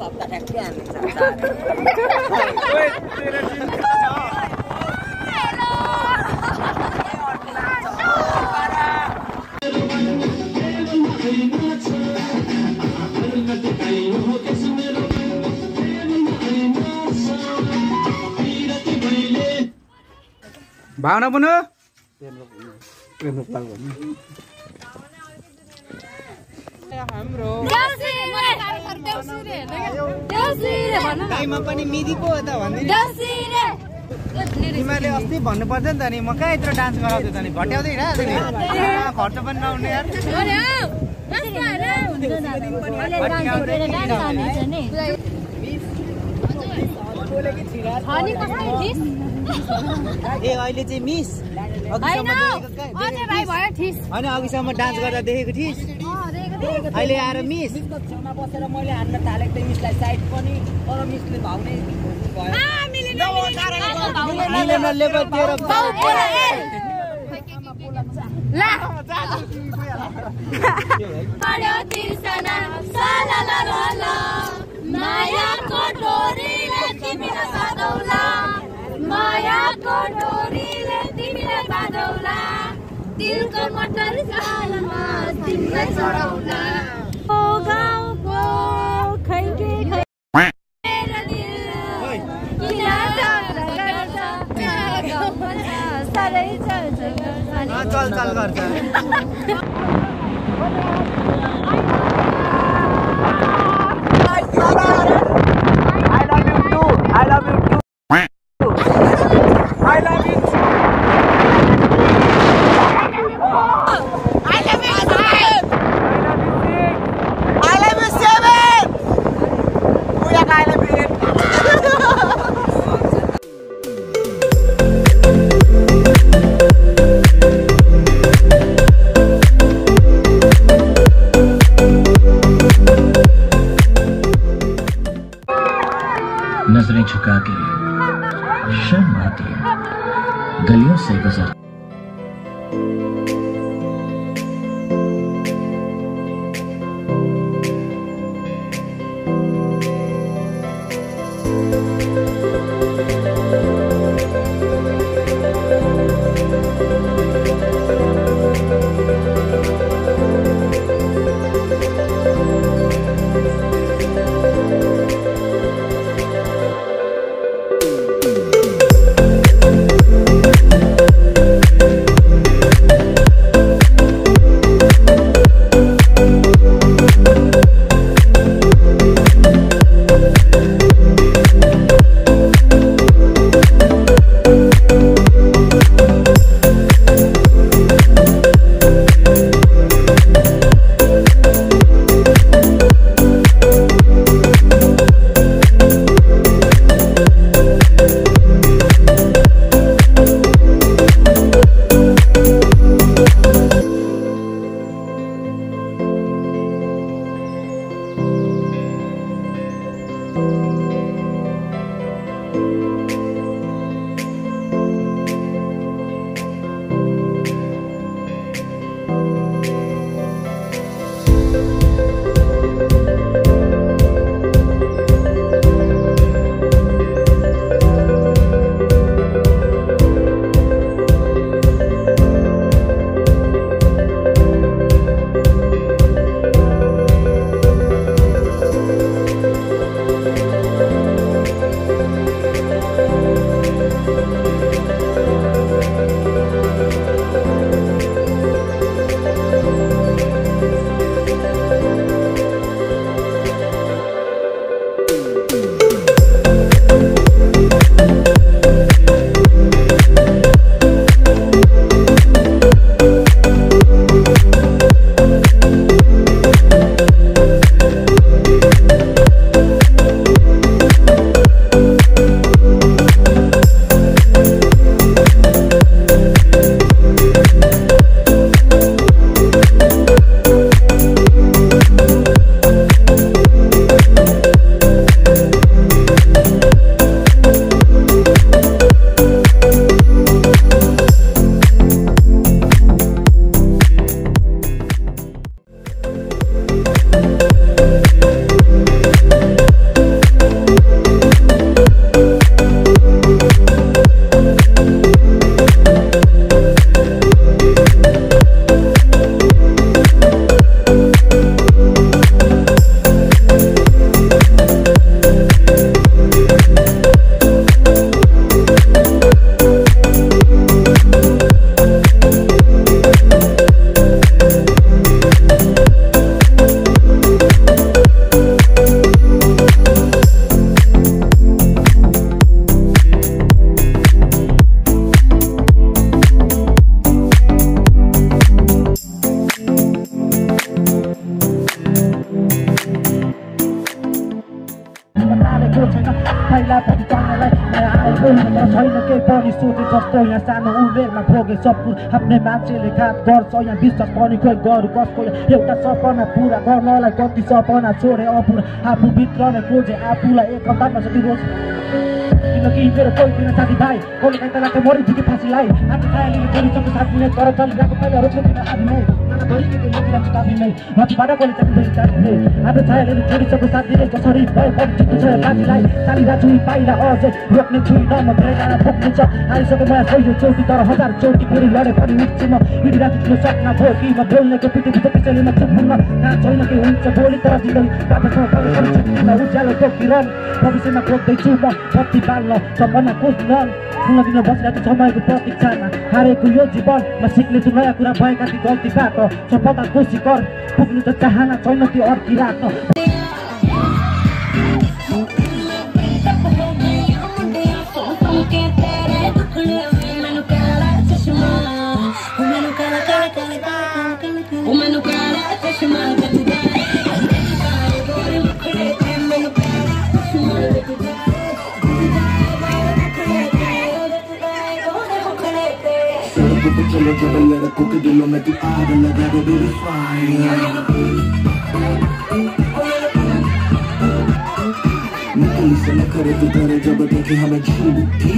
हप्ता ठ्याक्कै हानिन्छ भावना पुनः हाम्रो गाईमा पनि मिदी पो हो त भन्दै तिमीले अस्ति भन्नु पर्छ नि त नि म कहाँ यत्रो डान्स गराउँछु त नि घट्याउँदै हिँडाल्छ नि खर्च पनि नहुने यार ए अहिले चाहिँ मिस होइन अघिसम्म डान्स गर्दा देखेको थिइस् अहिले आएर मिस छेउमा बसेर मैले हान्न थालेको थिएँ मिसलाई साइड पनि तर मिसले भाउने मायाको डोरीले तिमीलाई बाँधौला दिलको मटर सालमा तिमीलाई चढाउला ओ गाउँको खैके खै मेरो दिल किन गर्छ सारै चल्छ चल गर्छ नजरें झुका के शर्म आती है गलियों से गुजर पनि सोचे जस्तो यहाँ सानो उमेरमा भोगे सपु आफ्नै मान्छेले घात गर्छ यहाँ विश्वास पनि खोइ गरौँ कसको एउटा सपना पुरा गर्नलाई कति सपना छोडे अपुरा आफूभित्र नै खोजे आफूलाई एकतामा जति रोज किनकि मेरो कोही दिन साथीभाइ कसले काहीँ तलाको मरि झुके फाँसीलाई आफ्नो छायाले छोडिसक्यो साथ दिने तर चलिरहेको पहिला रोक्नु दिन आदि नै माथिबाट कसले चाहिँदै आफ्नो छायाले छोडिसक्यो साथ दिने जसरी भए पनि जित्नु छ साथीलाई चालिरहेको छु पाइला अझै रोक्ने छुइनँ म प्रेरणा बोक्नु छ आइसक्यो मलाई सही चोटी तर हजार चोटी फेरि लडे पनि उठ्छु म हिँडिरहेको ठुलो सपना भयो कि म बोल्नेको पिठीभित्र त्यसैले म चुप हुन्न कहाँ छैन के हुन्छ बोली तर जिन्दगी बाटोसँग पनि पनि छुट्टिन उज्यालो टोकिरहन भविष्यमा खोज्दैछु म बत्ती बाल्न सपना खोज्न ठुलो दिन बसिरहेको समयको प्रतीक्षामा हारेको यो जीवन म सिक्नेछु नयाँ कुरा भएका ती गल्तीबाट सफलता कोसी कर पुग्नु त चाहना छैन त्यो अर्किराख्न चलो जब लड़कों के दिलों में तू आग लगा दे बेबी फायर निकली से न करे तू डरे जब देखे हमें झूठी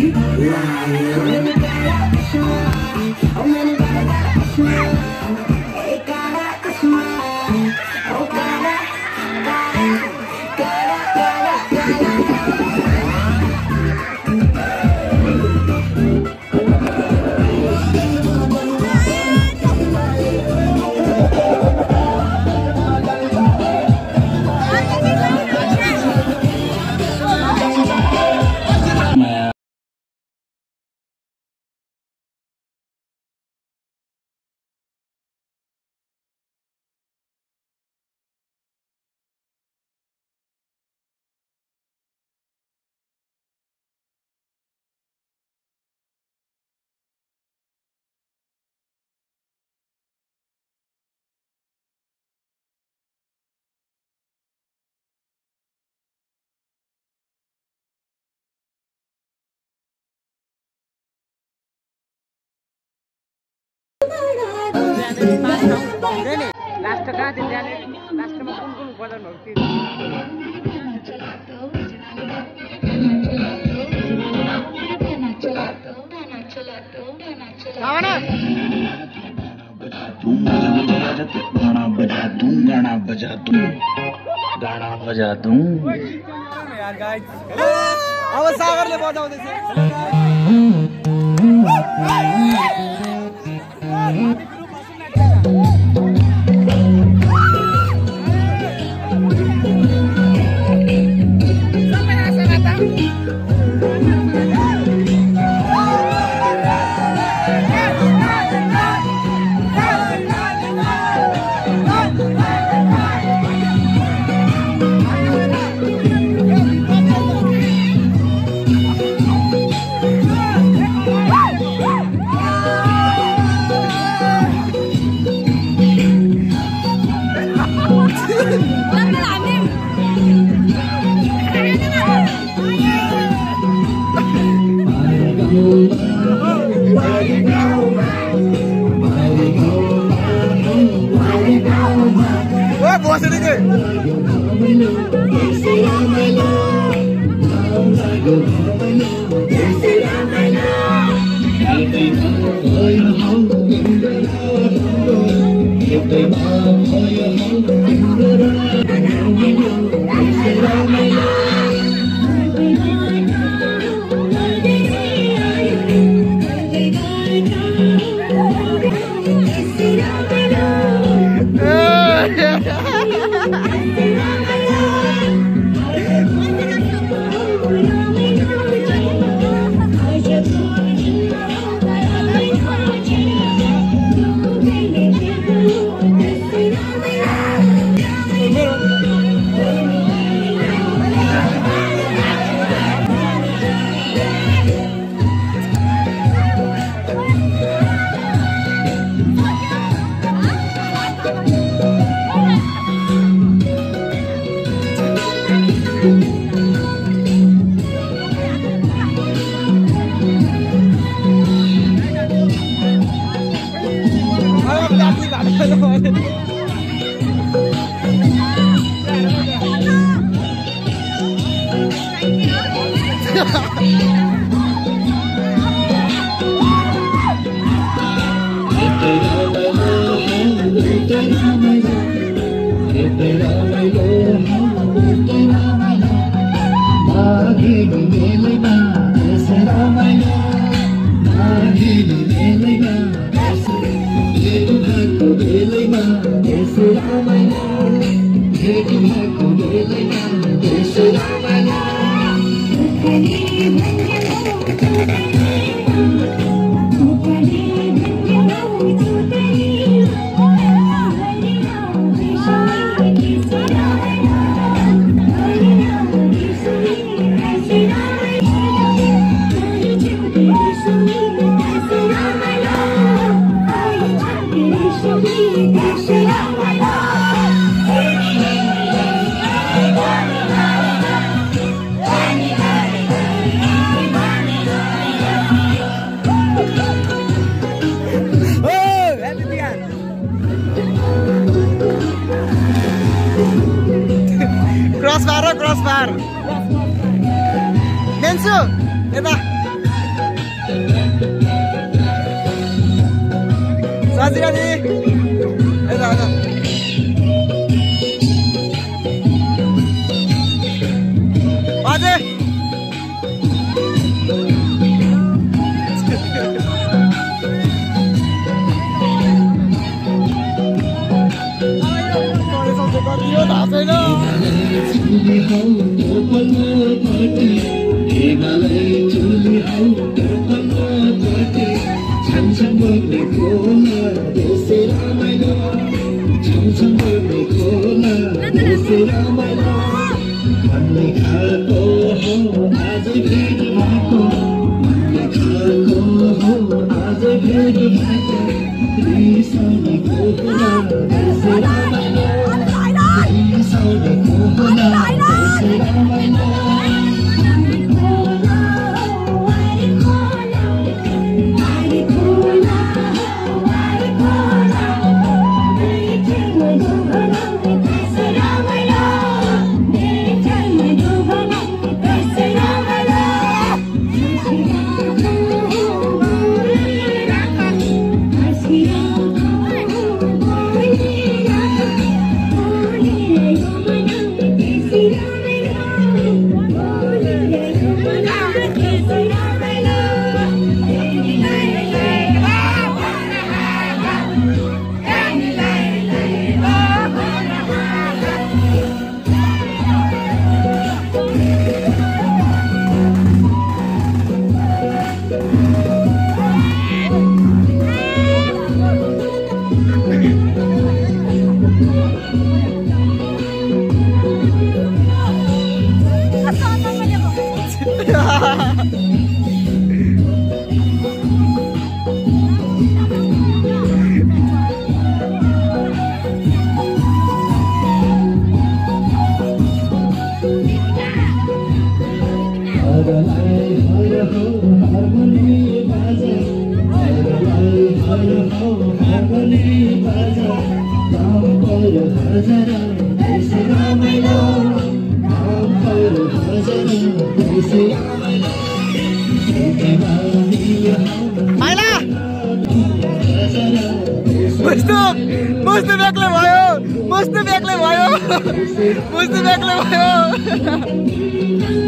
लास्ट कहाँ दिन जाने लास्टमा कुन कुन बजारहरु गाना बजा दूं यार गाइस अब सागरले बजाउँदैछ Crossbar. Nensu, eta. Sazira ni. Eta. Baje. मुस्तु बेग्लै भयो